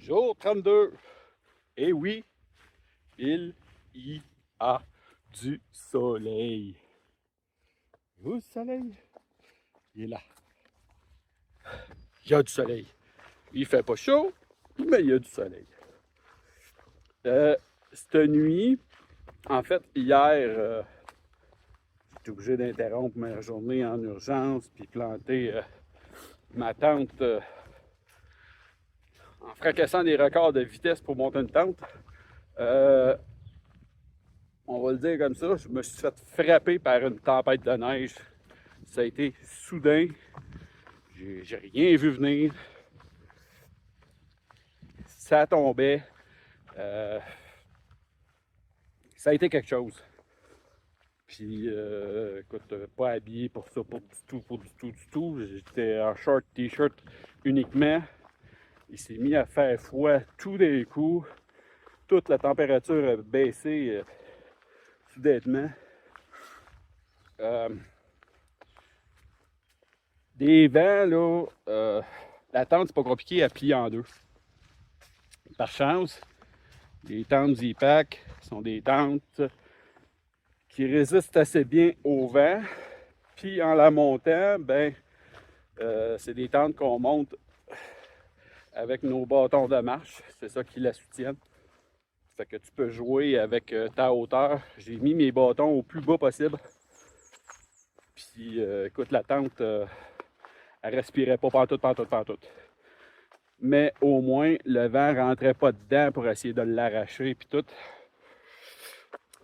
Jour 32. Et oui, il y a du soleil. Où le soleil? Il est là. Il y a du soleil. Il fait pas chaud, mais il y a du soleil. Cette nuit, en fait, hier, j'étais obligé d'interrompre ma journée en urgence puis planter ma tente en fracassant des records de vitesse pour monter une tente. On va le dire comme ça, je me suis fait frapper par une tempête de neige. Ça a été soudain. J'ai rien vu venir. Ça tombait. Ça a été quelque chose. Puis, écoute, pas habillé pour ça, pour du tout. J'étais en short, t-shirt uniquement. Il s'est mis à faire froid tout d'un coup. Toute la température a baissé soudainement. Des vents, là, la tente, c'est pas compliqué à plier en deux. Par chance, les tentes Z-Pack sont des tentes qui résistent assez bien au vent. Puis en la montant, ben, c'est des tentes qu'on monte avec nos bâtons de marche. C'est ça qui la soutiennent. Fait que tu peux jouer avec ta hauteur. J'ai mis mes bâtons au plus bas possible. Puis écoute, la tente, elle respirait pas pantoute. Mais au moins, le vent rentrait pas dedans pour essayer de l'arracher puis tout.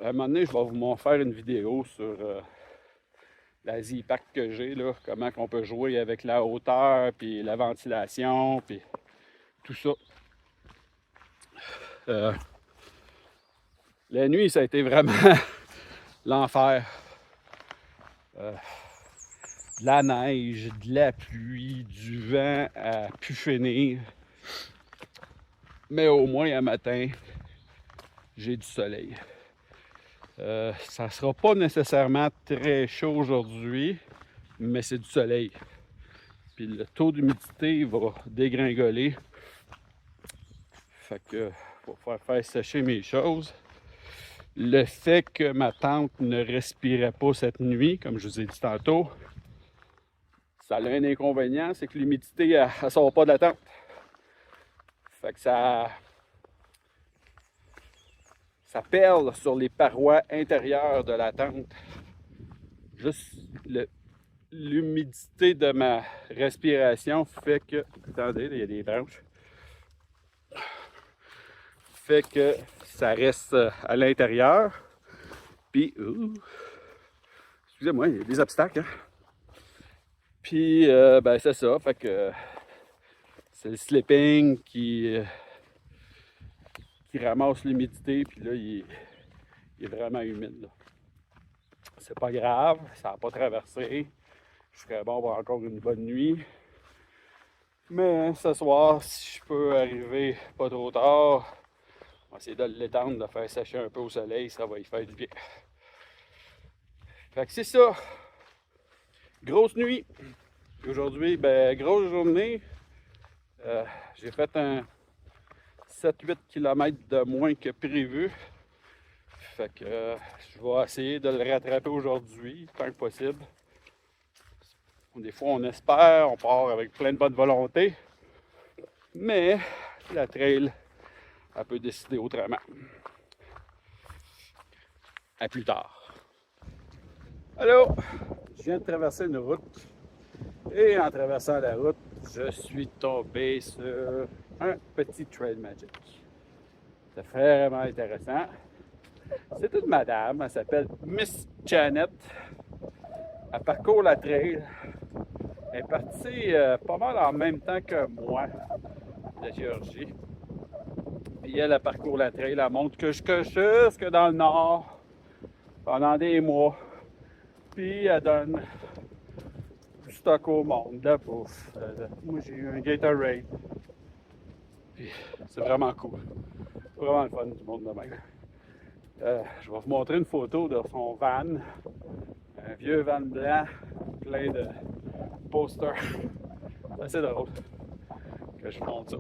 À un moment donné, je vais vous faire une vidéo sur la Z-Pack que j'ai, là, comment on peut jouer avec la hauteur, puis la ventilation, puis tout ça. La nuit, ça a été vraiment l'enfer. De la neige, de la pluie, du vent à pu finir. Mais au moins, un matin, j'ai du soleil. Ça ne sera pas nécessairement très chaud aujourd'hui, mais c'est du soleil. Puis le taux d'humidité va dégringoler. Fait que pour pouvoir faire sécher mes choses. Le fait que ma tente ne respirait pas cette nuit, comme je vous ai dit tantôt, ça a un inconvénient, c'est que l'humidité, elle ne sort pas de la tente. Fait que ça perle sur les parois intérieures de la tente. Juste l'humidité de ma respiration fait que... Attendez, il y a des branches. Fait que ça reste à l'intérieur. Puis... excusez-moi, il y a des obstacles. Hein? Puis, ben c'est ça. Fait que c'est le slipping qui ramasse l'humidité. Puis là, il est vraiment humide. Là. C'est pas grave, ça n'a pas traversé. Je serais bon pour encore une bonne nuit. Mais ce soir, si je peux arriver pas trop tard, on va essayer de l'étendre, de le faire sécher un peu au soleil, ça va y faire du bien. Fait que c'est ça. Grosse nuit. Aujourd'hui, ben, grosse journée. J'ai fait un 7-8 km de moins que prévu. Fait que je vais essayer de le rattraper aujourd'hui, tant que possible. Des fois, on espère, on part avec plein de bonne volonté. Mais la trail, elle peut décider autrement. À plus tard. Allô? Je viens de traverser une route. Et en traversant la route, je suis tombé sur un petit trail magic. C'est vraiment intéressant. C'est une madame, elle s'appelle Miss Janet. Elle parcourt la trail. Elle est partie pas mal en même temps que moi de Géorgie. Puis elle parcourt la trail, elle monte jusque dans le nord pendant des mois. Puis elle donne du stock au monde, de la bouffe. Moi j'ai eu un Gatorade. Puis c'est vraiment cool. C'est vraiment le fun du monde de même. Je vais vous montrer une photo de son van. Un vieux van blanc, plein de posters. C'est assez drôle que je montre ça.